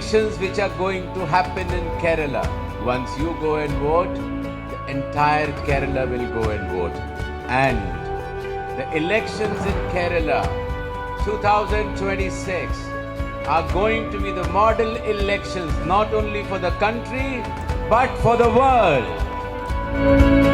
elections which are going to happen in Kerala. Once you go and vote, the entire Kerala will go and vote. And the elections in Kerala 2026 are going to be the model elections not only for the country but for the world.